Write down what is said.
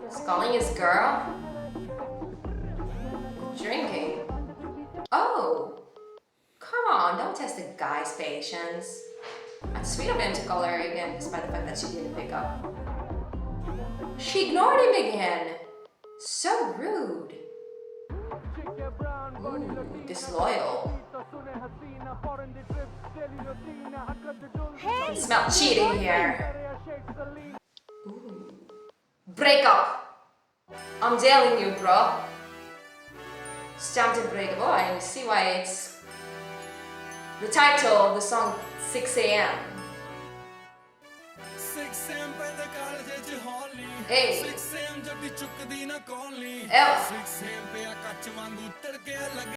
He's calling his girl. Drinking. Oh, come on, don't test the guy's patience. It's sweet of him to call her again despite the fact that she didn't pick up. She ignored him again. So rude. Ooh, disloyal. I can smell cheating here. Ooh. Break up. I'm telling you, bro. It's time to break up. Oh, I see why it's the title of the song 6 a.m. Hey. Ew.